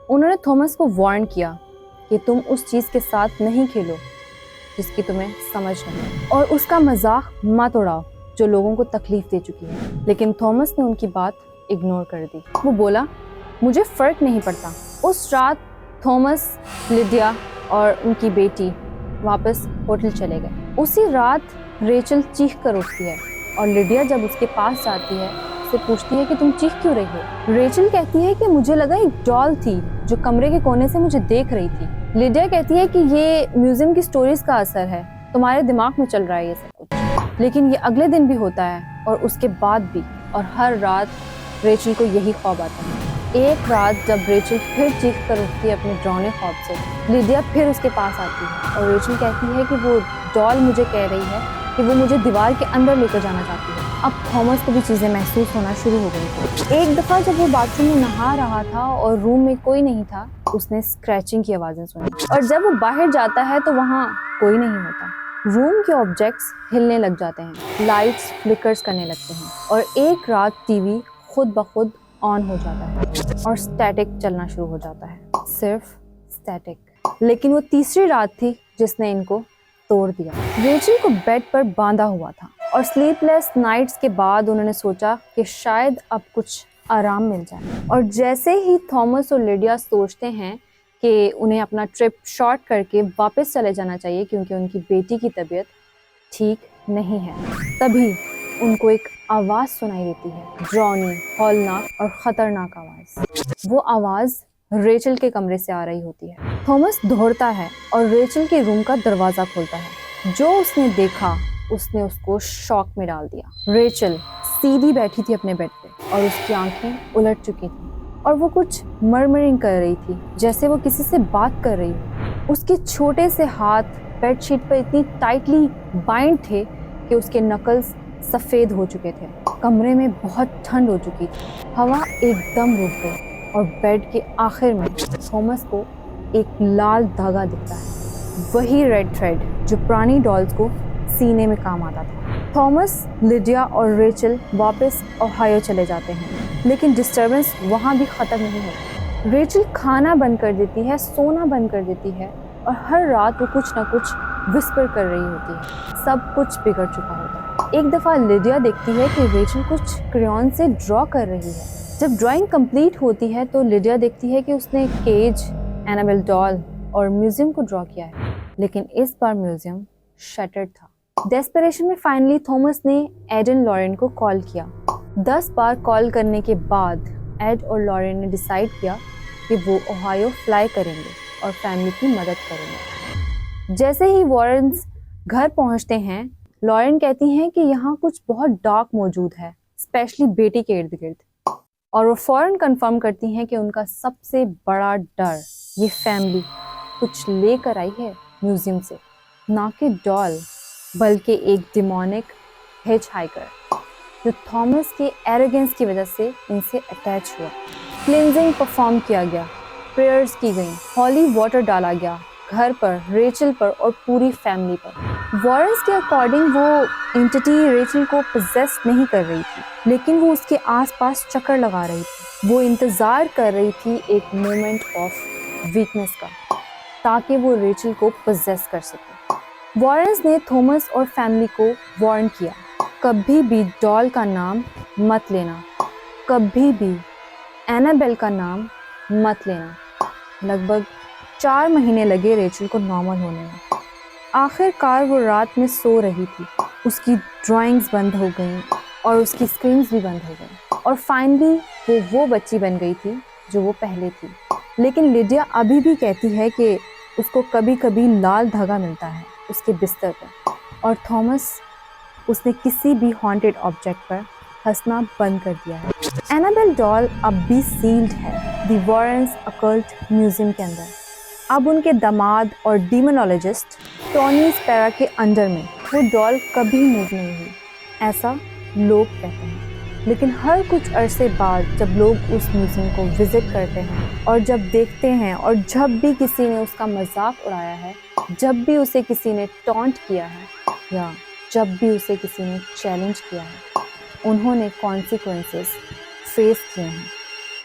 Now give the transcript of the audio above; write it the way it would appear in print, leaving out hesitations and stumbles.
उन्होंने थॉमस को वार्न किया कि तुम उस चीज़ के साथ नहीं खेलो जिसकी तुम्हें समझ नहीं, और उसका मजाक मत उड़ाओ जो लोगों को तकलीफ दे चुकी है। लेकिन थॉमस ने उनकी बात इग्नोर कर दी। वो बोला, मुझे फ़र्क नहीं पड़ता। उस रात थॉमस, लिडिया और उनकी बेटी वापस होटल चले गए। उसी रात रेचल चीख कर उठती है और लिडिया जब उसके पास जाती है उससे पूछती है कि तुम चीख क्यों रही हो। रेचल कहती है कि मुझे लगा एक डॉल थी जो कमरे के कोने से मुझे देख रही थी। लिडिया कहती है कि ये म्यूजियम की स्टोरीज का असर है, तुम्हारे दिमाग में चल रहा है ये सब कुछ। लेकिन ये अगले दिन भी होता है और उसके बाद भी, और हर रात रेचल को यही ख्वाब आता है। एक रात जब रेचल फिर चीख कर उठती है अपने डरावने ख्वाब से, लिडिया फिर उसके पास आती है और रेचल कहती है कि वो डॉल मुझे कह रही है कि वो मुझे दीवार के अंदर लेकर जाना चाहती है। अब थॉमस को भी चीज़ें महसूस होना शुरू हो गई थी। एक दफ़ा जब वो बाथरूम में नहा रहा था और रूम में कोई नहीं था, उसने स्क्रैचिंग की आवाज़ें सुनी, और जब वो बाहर जाता है तो वहाँ कोई नहीं होता। रूम के ऑब्जेक्ट्स हिलने लग जाते हैं, लाइट्स फ्लिकर्स करने लगते हैं, और एक रात टीवी खुद ब खुद ऑन हो जाता है और स्टैटिक चलना शुरू हो जाता है, सिर्फ स्टैटिक। लेकिन वो तीसरी रात थी जिसने इनको तोड़ दिया। रेचल को बेड पर बांधा हुआ था और स्लीपलेस नाइट्स के बाद उन्होंने सोचा कि शायद अब कुछ आराम मिल जाए। और जैसे ही थॉमस और लिडिया सोचते हैं कि उन्हें अपना ट्रिप शॉर्ट करके वापस चले जाना चाहिए क्योंकि उनकी बेटी की तबीयत ठीक नहीं है, तभी उनको एक आवाज़ सुनाई देती है, डरावनी, हौलनाक और ख़तरनाक आवाज़। वो आवाज़ रेचल के कमरे से आ रही होती है। थॉमस दौड़ता है और रेचल के रूम का दरवाज़ा खोलता है। जो उसने देखा उसने उसको शॉक में डाल दिया। रेचल सीधी बैठी थी अपने बेड पे और उसकी आंखें उलट चुकी थी और वो कुछ मर्मरिंग कर रही थी, जैसे वो किसी से बात कर रही हो। उसके छोटे से हाथ बेडशीट पर इतनी टाइटली बाइंड थे कि उसके नकल्स सफ़ेद हो चुके थे। कमरे में बहुत ठंड हो चुकी थी। हवा एकदम रुक गई और बेड के आखिर में थॉमस को एक लाल धागा दिखता है, वही रेड थ्रेड जो पुरानी डॉल्स को सीने में काम आता था। थॉमस, लिडिया और रेचल वापस ओहायो चले जाते हैं, लेकिन डिस्टर्बेंस वहाँ भी ख़त्म नहीं होती। रेचल खाना बंद कर देती है, सोना बंद कर देती है, और हर रात वो कुछ ना कुछ विस्पर कर रही होती है। सब कुछ बिगड़ चुका होता है। एक दफ़ा लिडिया देखती है कि रेचल कुछ क्रेयॉन से ड्रॉ कर रही है। जब ड्राइंग कंप्लीट होती है तो लिडिया देखती है कि उसने केज, एनाबेल डॉल और म्यूजियम को ड्रॉ किया है, लेकिन इस बार म्यूजियम शटर्ड था। डेस्परेशन में फाइनली थॉमस ने एड एंड लॉरेन को कॉल किया। 10 बार कॉल करने के बाद एड और लॉरेन ने डिसाइड किया कि वो ओहायो फ्लाई करेंगे और फैमिली की मदद करेंगे। जैसे ही वॉरेन्स घर पहुंचते हैं, लॉरेन कहती हैं कि यहाँ कुछ बहुत डार्क मौजूद है, स्पेशली बेटी के इर्द गिर्द, और वो फौरन कंफर्म करती हैं कि उनका सबसे बड़ा डर ये फैमिली कुछ लेकर आई है म्यूजियम से, ना कि डॉल बल्कि एक डिमोनिक हिचहाइकर जो थॉमस के एरोगेंस की वजह से इनसे अटैच हुआ। क्लिनजिंग परफॉर्म किया गया, प्रेयर्स की गई, हॉली वाटर डाला गया घर पर, रेचल पर और पूरी फैमिली पर। वॉरेन्स के अकॉर्डिंग वो एंटिटी रेचल को पोजेस नहीं कर रही थी, लेकिन वो उसके आसपास चक्कर लगा रही थी। वो इंतज़ार कर रही थी एक मोमेंट ऑफ वीकनेस का, ताकि वो रेचल को पोजेस कर सके। वॉरेन्स ने थॉमस और फैमिली को वार्न किया, कभी भी डॉल का नाम मत लेना, कभी भी एनाबेल का नाम मत लेना। लगभग 4 महीने लगे रेचल को नॉर्मल होने में। आखिरकार वो रात में सो रही थी, उसकी ड्राइंग्स बंद हो गईं और उसकी स्क्रीन्स भी बंद हो गईं, और फाइनली वो बच्ची बन गई थी जो वो पहले थी। लेकिन लिडिया अभी भी कहती है कि उसको कभी कभी लाल धागा मिलता है उसके बिस्तर पर, और थॉमस, उसने किसी भी हॉन्टेड ऑब्जेक्ट पर हंसना बंद कर दिया है। एनाबेल डॉल अब भी सील्ड है दी वॉरेन्स अकल्ट म्यूजियम के अंदर। अब उनके दामाद और डीमोनोलॉजिस्ट टॉनी स्पैरा के अंडर में वो डॉल कभी मूव नहीं हुई, ऐसा लोग कहते हैं। लेकिन हर कुछ अरसे बाद जब लोग उस म्यूजियम को विजिट करते हैं और जब देखते हैं, और जब भी किसी ने उसका मजाक उड़ाया है, जब भी उसे किसी ने टॉन्ट किया है, या जब भी उसे किसी ने चैलेंज किया है, उन्होंने कॉन्सिक्वेंसेस फेस किए हैं।